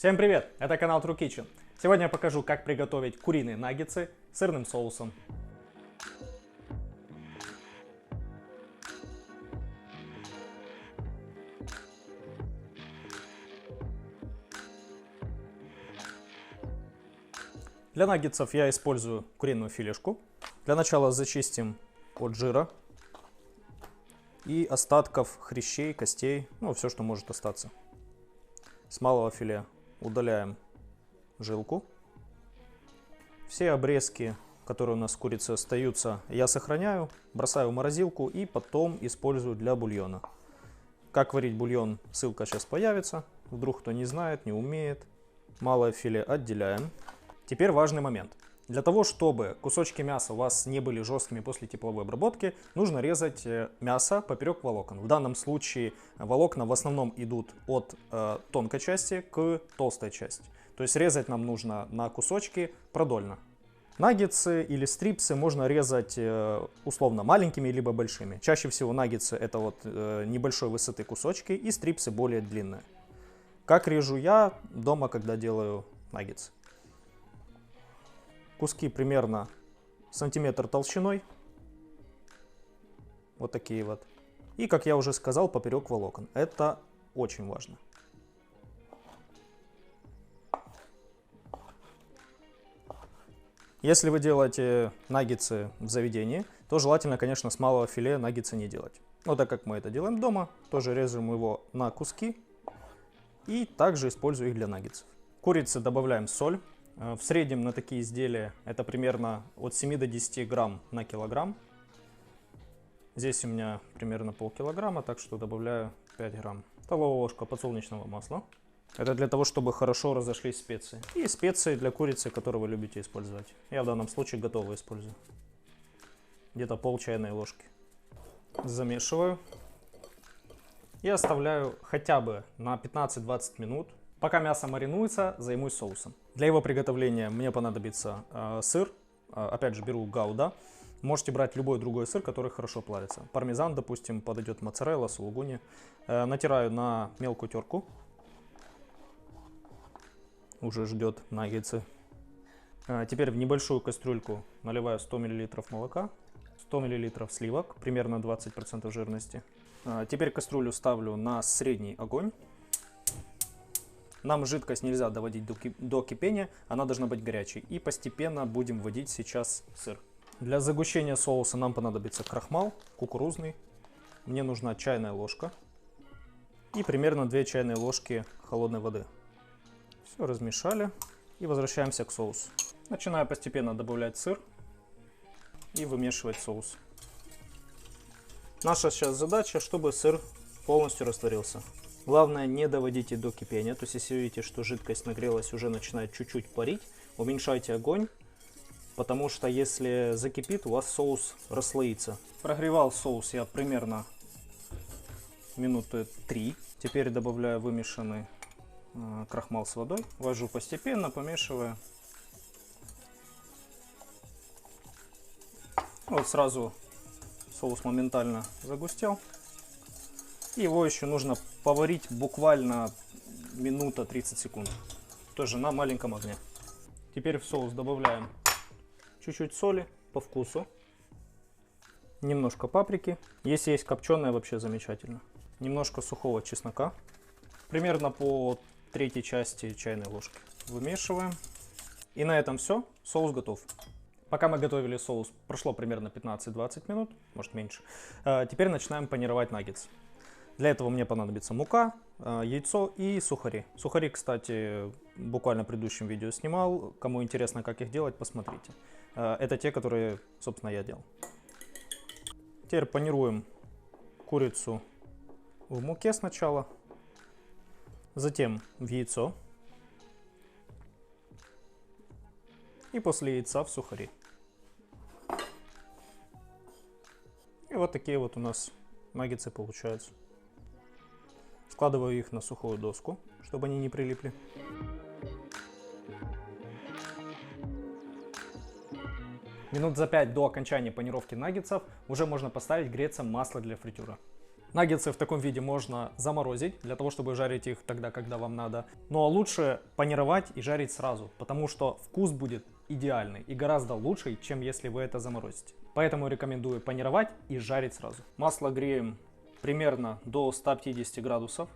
Всем привет! Это канал True Kitchen. Сегодня я покажу, как приготовить куриные наггетсы с сырным соусом. Для наггетсов я использую куриную филешку. Для начала зачистим от жира и остатков хрящей, костей, ну все, что может остаться. С малого филе удаляем жилку. Все обрезки, которые у нас в курице остаются, я сохраняю, бросаю в морозилку и потом использую для бульона. Как варить бульон, ссылка сейчас появится. Вдруг кто не знает, не умеет. Малое филе отделяем. Теперь важный момент. Для того, чтобы кусочки мяса у вас не были жесткими после тепловой обработки, нужно резать мясо поперек волокон. В данном случае волокна в основном идут от тонкой части к толстой части. То есть резать нам нужно на кусочки продольно. Наггетсы или стрипсы можно резать условно маленькими либо большими. Чаще всего наггетсы это вот небольшой высоты кусочки и стрипсы более длинные. Как режу я дома, когда делаю наггетсы? Куски примерно сантиметр толщиной. Вот такие вот. И, как я уже сказал, поперек волокон. Это очень важно. Если вы делаете наггетсы в заведении, то желательно, конечно, с малого филе наггетсы не делать. Но так как мы это делаем дома, тоже режем его на куски и также использую их для наггетсов. Курице добавляем соль. В среднем на такие изделия это примерно от 7 до 10 грамм на килограмм. Здесь у меня примерно полкилограмма, так что добавляю 5 грамм. Столовая ложка подсолнечного масла. Это для того, чтобы хорошо разошлись специи. И специи для курицы, которые вы любите использовать. Я в данном случае готовы использую. Где-то пол чайной ложки. Замешиваю. И оставляю хотя бы на 15-20 минут. Пока мясо маринуется, займусь соусом. Для его приготовления мне понадобится сыр. Опять же, беру гауда. Можете брать любой другой сыр, который хорошо плавится. Пармезан, допустим, подойдет, моцарелла, сулугуни. Натираю на мелкую терку. Уже ждет наггетсы. Теперь в небольшую кастрюльку наливаю 100 мл молока, 100 мл сливок, примерно 20% жирности. Теперь кастрюлю ставлю на средний огонь. Нам жидкость нельзя доводить до кипения, она должна быть горячей. И постепенно будем вводить сейчас сыр. Для загущения соуса нам понадобится крахмал кукурузный. Мне нужна чайная ложка и примерно 2 чайные ложки холодной воды. Все размешали и возвращаемся к соусу. Начинаю постепенно добавлять сыр и вымешивать соус. Наша сейчас задача, чтобы сыр полностью растворился. Главное, не доводите до кипения, то есть если видите, что жидкость нагрелась, уже начинает чуть-чуть парить, уменьшайте огонь, потому что если закипит, у вас соус расслоится. Прогревал соус я примерно минуты 3. Теперь добавляю вымешанный крахмал с водой, ввожу постепенно, помешивая. Вот сразу соус моментально загустел. Его еще нужно поварить буквально минута 30 секунд. Тоже на маленьком огне. Теперь в соус добавляем чуть-чуть соли по вкусу. Немножко паприки. Если есть копченая, вообще замечательно. Немножко сухого чеснока. Примерно по третьей части чайной ложки. Вымешиваем. И на этом все. Соус готов. Пока мы готовили соус, прошло примерно 15-20 минут, может меньше. Теперь начинаем панировать наггетсы. Для этого мне понадобится мука, яйцо и сухари. Сухари, кстати, буквально в предыдущем видео снимал. Кому интересно, как их делать, посмотрите. Это те, которые, собственно, я делал. Теперь панируем курицу в муке сначала, затем в яйцо и после яйца в сухари. И вот такие вот у нас наггетсы получаются. Складываю их на сухую доску, чтобы они не прилипли. Минут за 5 до окончания панировки наггетсов уже можно поставить греться масло для фритюра. Наггетсы в таком виде можно заморозить, для того, чтобы жарить их тогда, когда вам надо. Но лучше панировать и жарить сразу, потому что вкус будет идеальный и гораздо лучше, чем если вы это заморозите. Поэтому рекомендую панировать и жарить сразу. Масло греем примерно до 150 градусов.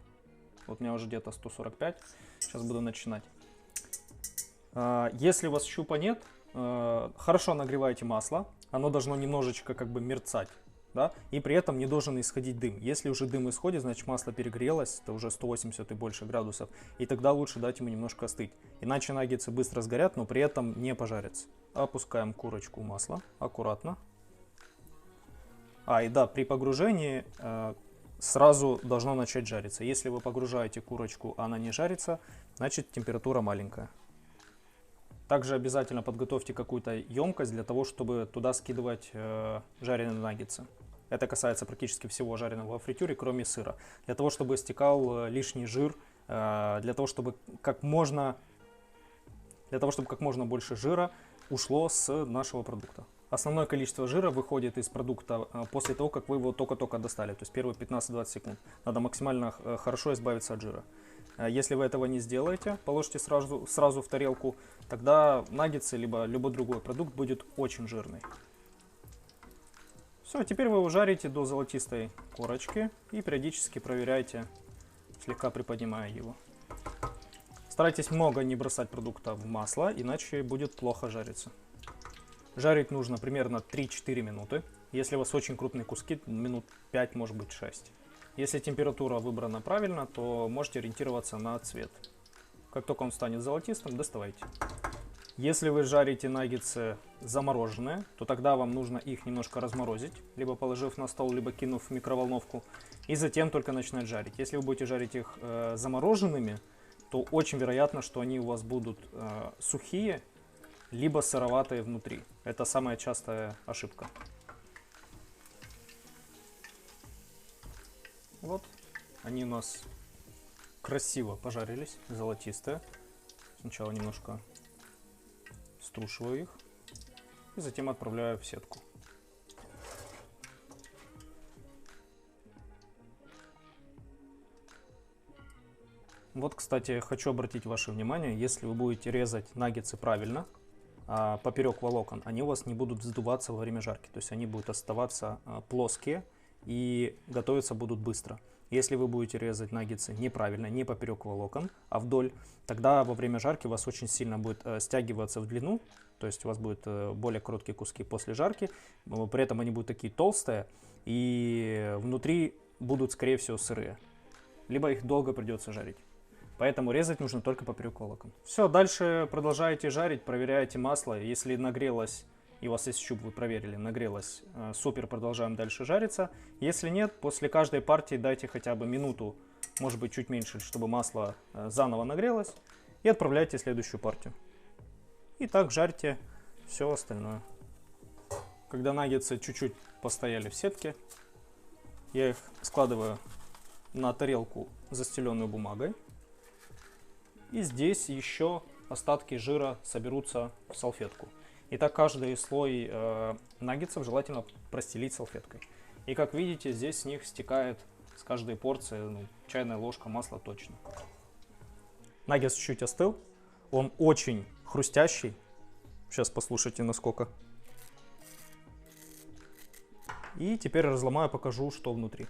Вот у меня уже где-то 145. Сейчас буду начинать. Если у вас щупа нет, хорошо нагревайте масло. Оно должно немножечко как бы мерцать. Да? И при этом не должен исходить дым. Если уже дым исходит, значит масло перегрелось, это уже 180 и больше градусов. И тогда лучше дать ему немножко остыть. Иначе наггетсы быстро сгорят, но при этом не пожарятся. Опускаем курочку в масло аккуратно. И да, при погружении сразу должно начать жариться. Если вы погружаете курочку, а она не жарится, значит температура маленькая. Также обязательно подготовьте какую-то емкость для того, чтобы туда скидывать жареные наггетсы. Это касается практически всего жареного во фритюре, кроме сыра. Для того, чтобы стекал лишний жир, для того, чтобы как можно больше жира ушло с нашего продукта. Основное количество жира выходит из продукта после того, как вы его только-только достали, то есть первые 15-20 секунд. Надо максимально хорошо избавиться от жира. Если вы этого не сделаете, положите сразу в тарелку, тогда наггетсы, либо любой другой продукт будет очень жирный. Все, теперь вы его жарите до золотистой корочки и периодически проверяйте, слегка приподнимая его. Старайтесь много не бросать продукта в масло, иначе будет плохо жариться. Жарить нужно примерно 3-4 минуты. Если у вас очень крупные куски, минут 5, может быть 6. Если температура выбрана правильно, то можете ориентироваться на цвет. Как только он станет золотистым, доставайте. Если вы жарите наггетсы замороженные, то тогда вам нужно их немножко разморозить, либо положив на стол, либо кинув в микроволновку, и затем только начинать жарить. Если вы будете жарить их замороженными, то очень вероятно, что они у вас будут сухие, либо сыроватые внутри. Это самая частая ошибка. Вот, они у нас красиво пожарились, золотистые. Сначала немножко струшиваю их и затем отправляю в сетку. Вот, кстати, хочу обратить ваше внимание, если вы будете резать наггетсы правильно, поперек волокон, они у вас не будут вздуваться во время жарки, то есть они будут оставаться плоские и готовиться будут быстро. Если вы будете резать наггетсы неправильно, не поперек волокон, а вдоль, тогда во время жарки у вас очень сильно будет стягиваться в длину, то есть у вас будут более короткие куски после жарки, при этом они будут такие толстые и внутри будут, скорее всего, сырые, либо их долго придется жарить. Поэтому резать нужно только поперек волокон. Все, дальше продолжаете жарить, проверяете масло. Если нагрелось, и у вас есть щуп, вы проверили, нагрелось, супер, продолжаем дальше жариться. Если нет, после каждой партии дайте хотя бы минуту, может быть чуть меньше, чтобы масло заново нагрелось. И отправляйте следующую партию. И так жарьте все остальное. Когда наггетсы чуть-чуть постояли в сетке, я их складываю на тарелку, застеленную бумагой. И здесь еще остатки жира соберутся в салфетку. И так каждый слой наггетсов желательно простелить салфеткой. И как видите, здесь с них стекает с каждой порции чайная ложка масла точно. Наггетс чуть остыл. Он очень хрустящий. Сейчас послушайте насколько. И теперь разломаю, покажу, что внутри.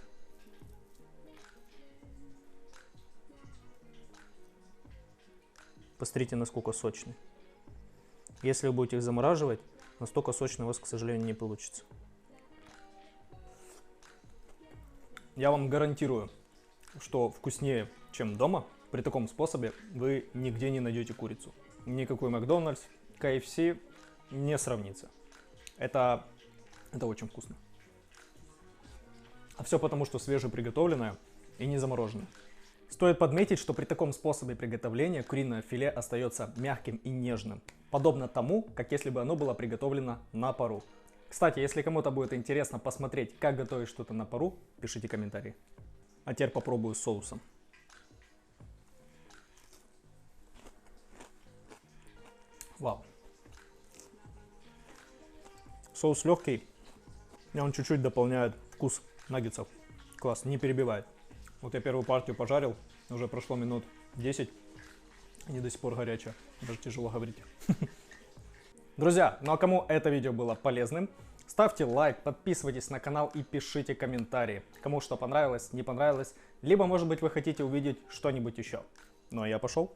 Посмотрите, насколько сочный. Если вы будете их замораживать, настолько сочный у вас, к сожалению, не получится. Я вам гарантирую, что вкуснее, чем дома, при таком способе вы нигде не найдете курицу. Никакой Макдональдс, KFC не сравнится. Это очень вкусно. А все потому, что свежеприготовленное и не замороженное. Стоит подметить, что при таком способе приготовления куриное филе остается мягким и нежным, подобно тому, как если бы оно было приготовлено на пару. Кстати, если кому-то будет интересно посмотреть, как готовить что-то на пару, пишите комментарии. А теперь попробую с соусом. Вау. Соус легкий, и он чуть-чуть дополняет вкус наггетсов. Классно, не перебивает. Вот я первую партию пожарил, уже прошло минут 10, они до сих пор горячие, даже тяжело говорить. Друзья, ну а кому это видео было полезным, ставьте лайк, подписывайтесь на канал и пишите комментарии, кому что понравилось, не понравилось, либо, может быть, вы хотите увидеть что-нибудь еще. Ну а я пошел.